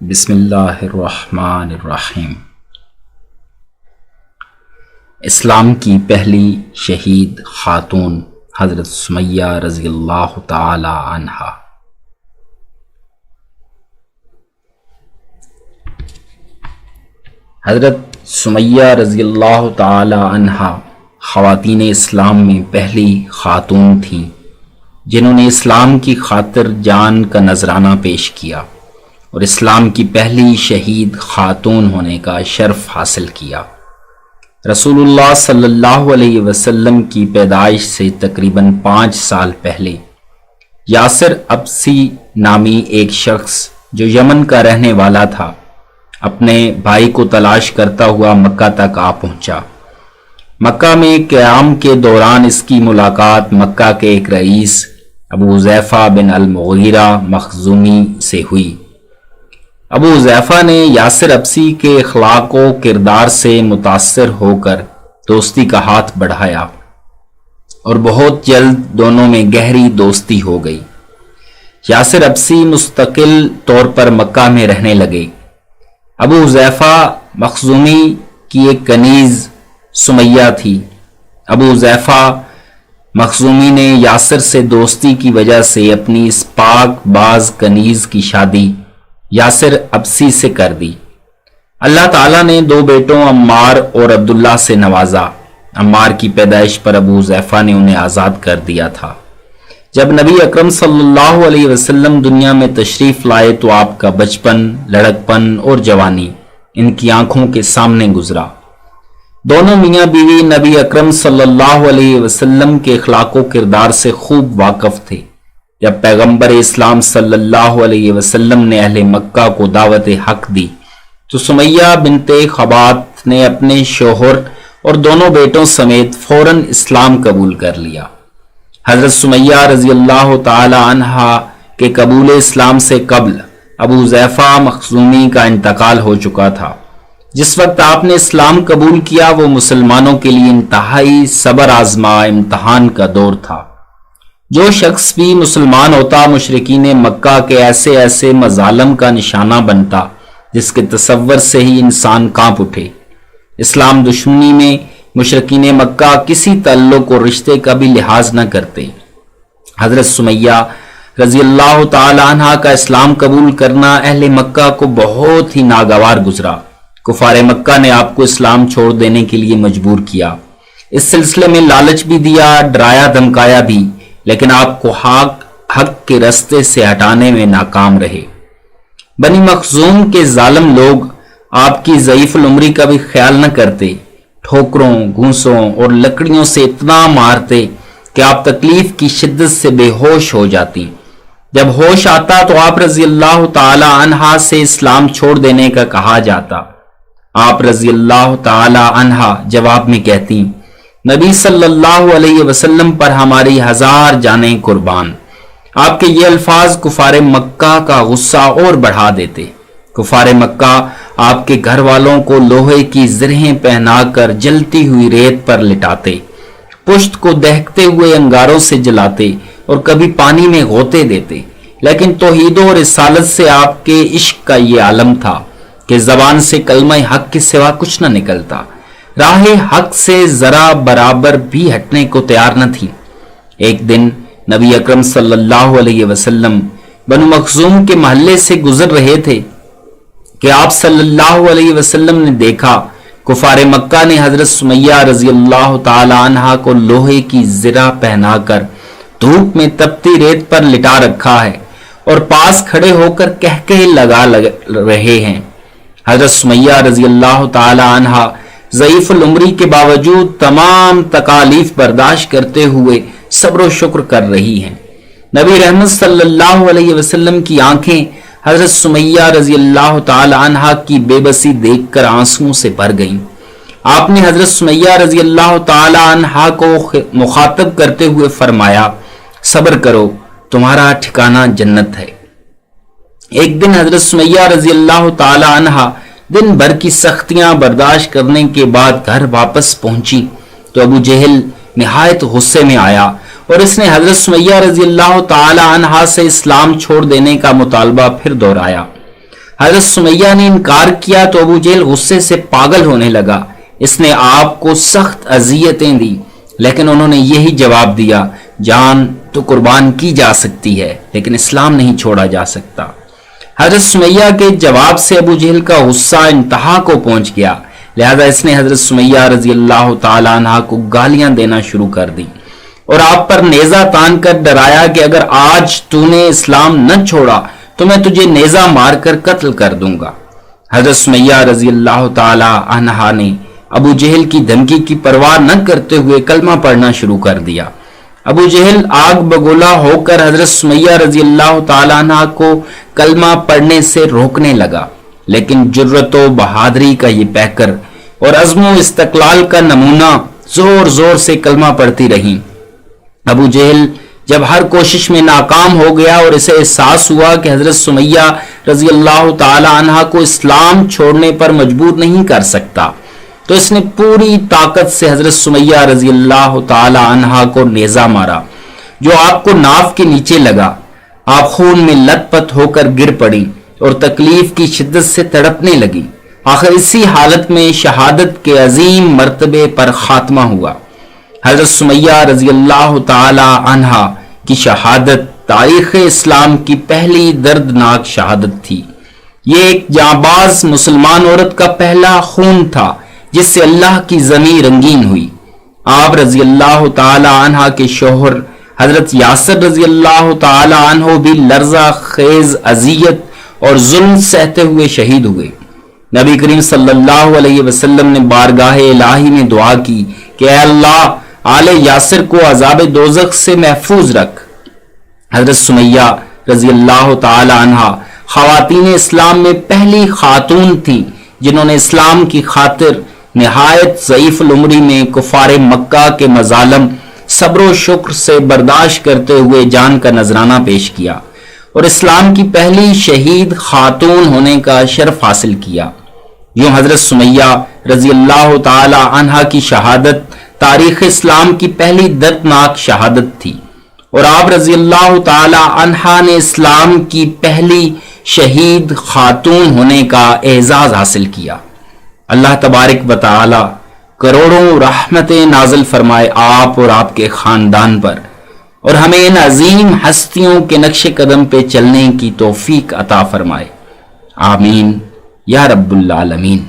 بسم اللہ الرحمن الرحیم۔ اسلام کی پہلی شہید خاتون حضرت سمیہ رضی اللہ تعالی عنہا۔ حضرت سمیہ رضی اللہ تعالی عنہا خواتین اسلام میں پہلی خاتون تھیں جنہوں نے اسلام کی خاطر جان کا نذرانہ پیش کیا اور اسلام کی پہلی شہید خاتون ہونے کا شرف حاصل کیا۔ رسول اللہ صلی اللہ علیہ وسلم کی پیدائش سے تقریباً 5 سال پہلے یاسر ابسی نامی ایک شخص جو یمن کا رہنے والا تھا اپنے بھائی کو تلاش کرتا ہوا مکہ تک آ پہنچا۔ مکہ میں قیام کے دوران اس کی ملاقات مکہ کے ایک رئیس ابو حذیفہ بن المغیرہ مخزومی سے ہوئی۔ ابو حذیفہ نے یاسر ابسی کے اخلاق و کردار سے متاثر ہو کر دوستی کا ہاتھ بڑھایا اور بہت جلد دونوں میں گہری دوستی ہو گئی۔ یاسر ابسی مستقل طور پر مکہ میں رہنے لگے۔ ابو حذیفہ مخزومی کی ایک کنیز سمیہ تھی۔ ابو حذیفہ مخزومی نے یاسر سے دوستی کی وجہ سے اپنی اس پاک باز کنیز کی شادی یاسر ابسی سے کر دی۔ اللہ تعالیٰ نے 2 بیٹوں عمار اور عبداللہ سے نوازا۔ عمار کی پیدائش پر ابو حذیفہ نے انہیں آزاد کر دیا تھا۔ جب نبی اکرم صلی اللہ علیہ وسلم دنیا میں تشریف لائے تو آپ کا بچپن، لڑکپن اور جوانی ان کی آنکھوں کے سامنے گزرا۔ دونوں میاں بیوی نبی اکرم صلی اللہ علیہ وسلم کے اخلاق و کردار سے خوب واقف تھے۔ جب پیغمبر اسلام صلی اللہ علیہ وسلم نے اہل مکہ کو دعوت حق دی تو سمیہ بنت خبات نے اپنے شوہر اور دونوں بیٹوں سمیت فوراً اسلام قبول کر لیا۔ حضرت سمیہ رضی اللہ تعالی عنہا کے قبول اسلام سے قبل ابو حذیفہ مخزومی کا انتقال ہو چکا تھا۔ جس وقت آپ نے اسلام قبول کیا وہ مسلمانوں کے لیے انتہائی صبر آزما امتحان کا دور تھا۔ جو شخص بھی مسلمان ہوتا مشرکین مکہ کے ایسے مظالم کا نشانہ بنتا جس کے تصور سے ہی انسان کانپ اٹھے۔ اسلام دشمنی میں مشرکین مکہ کسی تعلق اور رشتے کا بھی لحاظ نہ کرتے۔ حضرت سمیہ رضی اللہ تعالی عنہ کا اسلام قبول کرنا اہل مکہ کو بہت ہی ناگوار گزرا۔ کفار مکہ نے آپ کو اسلام چھوڑ دینے کے لیے مجبور کیا۔ اس سلسلے میں لالچ بھی دیا، ڈرایا دھمکایا بھی، لیکن آپ کو حق کے رستے سے ہٹانے میں ناکام رہے۔ بنی مخزوم کے ظالم لوگ آپ کی ضعیف العمری کا بھی خیال نہ کرتے، ٹھوکروں، گھونسوں اور لکڑیوں سے اتنا مارتے کہ آپ تکلیف کی شدت سے بے ہوش ہو جاتی۔ جب ہوش آتا تو آپ رضی اللہ تعالی عنہا سے اسلام چھوڑ دینے کا کہا جاتا۔ آپ رضی اللہ تعالی عنہا جواب میں کہتی، نبی صلی اللہ علیہ وسلم پر ہماری 1000 جانیں قربان۔ آپ کے یہ الفاظ کفار مکہ کا غصہ اور بڑھا دیتے۔ کفار مکہ آپ کے گھر والوں کو لوہے کی زرہیں پہنا کر جلتی ہوئی ریت پر لٹاتے، پشت کو دہکتے ہوئے انگاروں سے جلاتے اور کبھی پانی میں غوطے دیتے، لیکن توحید و رسالت سے آپ کے عشق کا یہ عالم تھا کہ زبان سے کلمہ حق کے سوا کچھ نہ نکلتا۔ راہ حق سے ذرا برابر بھی ہٹنے کو تیار نہ تھی۔ ایک دن نبی اکرم صلی اللہ علیہ وسلم بنو مخزوم کے محلے سے گزر رہے تھے کہ آپ صلی اللہ علیہ وسلم نے دیکھا کفار مکہ نے حضرت سمیہ رضی اللہ تعالی عنہا کو لوہے کی زرہ پہنا کر دھوپ میں تپتی ریت پر لٹا رکھا ہے اور پاس کھڑے ہو کر کہکہے لگا رہے ہیں۔ حضرت سمیہ رضی اللہ تعالی عنہا ضعیف العمری کے باوجود تمام تکالیف برداشت کرتے ہوئے صبر و شکر کر رہی ہیں۔ نبی رحمت صلی اللہ علیہ وسلم کی آنکھیں حضرت سمیہ رضی اللہ تعالی عنہا کی بے بسی دیکھ کر آنسوؤں سے بھر گئیں۔ آپ نے حضرت سمیہ رضی اللہ تعالی عنہا کو مخاطب کرتے ہوئے فرمایا، صبر کرو، تمہارا ٹھکانہ جنت ہے۔ ایک دن حضرت سمیہ رضی اللہ تعالی عنہا دن بھر کی سختیاں برداشت کرنے کے بعد گھر واپس پہنچی تو ابو جہل نہایت غصے میں آیا اور اس نے حضرت سمیہ رضی اللہ تعالی عنہا سے اسلام چھوڑ دینے کا مطالبہ پھر دہرایا۔ حضرت سمیہ نے انکار کیا تو ابو جہل غصے سے پاگل ہونے لگا. اس نے آپ کو سخت اذیتیں دی، لیکن انہوں نے یہی جواب دیا، جان تو قربان کی جا سکتی ہے لیکن اسلام نہیں چھوڑا جا سکتا. حضرت سمیہ کے جواب سے ابو جہل کا غصہ انتہا کو پہنچ گیا، لہذا اس نے حضرت سمیہ رضی اللہ تعالی عنہ کو گالیاں دینا شروع کر دی اور آپ پر نیزہ تان کر ڈرایا کہ اگر آج تو نے اسلام نہ چھوڑا تو میں تجھے نیزہ مار کر قتل کر دوں گا. حضرت سمیہ رضی اللہ تعالی عنہ نے ابو جہل کی دھمکی کی پرواہ نہ کرتے ہوئے کلمہ پڑھنا شروع کر دیا. ابو جہل آگ بگولا ہو کر حضرت سمیہ رضی اللہ تعالی عنہ کو کلمہ پڑھنے سے روکنے لگا، لیکن جرت و بہادری کا یہ پیکر اور عزم و استقلال کا نمونہ زور زور سے کلمہ پڑھتی رہی. ابو جہل جب ہر کوشش میں ناکام ہو گیا اور اسے احساس ہوا کہ حضرت سمیہ رضی اللہ تعالی عنہ کو اسلام چھوڑنے پر مجبور نہیں کر سکتا، تو اس نے پوری طاقت سے حضرت سمیہ رضی اللہ تعالی عنہ کو نیزہ مارا جو آپ کو ناف کے نیچے لگا. آپ خون میں لت پت ہو کر گر پڑی اور تکلیف کی شدت سے تڑپنے لگی. آخر اسی حالت میں شہادت کے عظیم مرتبے پر خاتمہ ہوا. حضرت سمیہ رضی اللہ تعالی عنہ کی شہادت تاریخ اسلام کی پہلی دردناک شہادت تھی. یہ ایک جانباز مسلمان عورت کا پہلا خون تھا جس سے اللہ کی زمین رنگین ہوئی. آپ رضی اللہ تعالی عنہ کے شوہر حضرت یاسر رضی اللہ تعالی عنہ بھی لرزہ خیز اذیت اور ظلم سہتے ہوئے شہید ہوئے. نبی کریم صلی اللہ علیہ وسلم نے بارگاہ الہی میں دعا کی کہ اے اللہ آل یاسر کو عذاب دوزخ سے محفوظ رکھ. حضرت سمیہ رضی اللہ تعالی عنہ خواتین اسلام میں پہلی خاتون تھی جنہوں نے اسلام کی خاطر نہایت ضعیف العمری میں کفار مکہ کے مظالم صبر و شکر سے برداشت کرتے ہوئے جان کا نذرانہ پیش کیا اور اسلام کی پہلی شہید خاتون ہونے کا شرف حاصل کیا. یوں حضرت سمیہ رضی اللہ تعالی عنہ کی شہادت تاریخ اسلام کی پہلی دردناک شہادت تھی اور آپ رضی اللہ تعالی عنہ نے اسلام کی پہلی شہید خاتون ہونے کا اعزاز حاصل کیا. اللہ تبارک و تعالی کروڑوں رحمتیں نازل فرمائے آپ اور آپ کے خاندان پر، اور ہمیں ان عظیم ہستیوں کے نقش قدم پہ چلنے کی توفیق عطا فرمائے. آمین یا رب العالمین.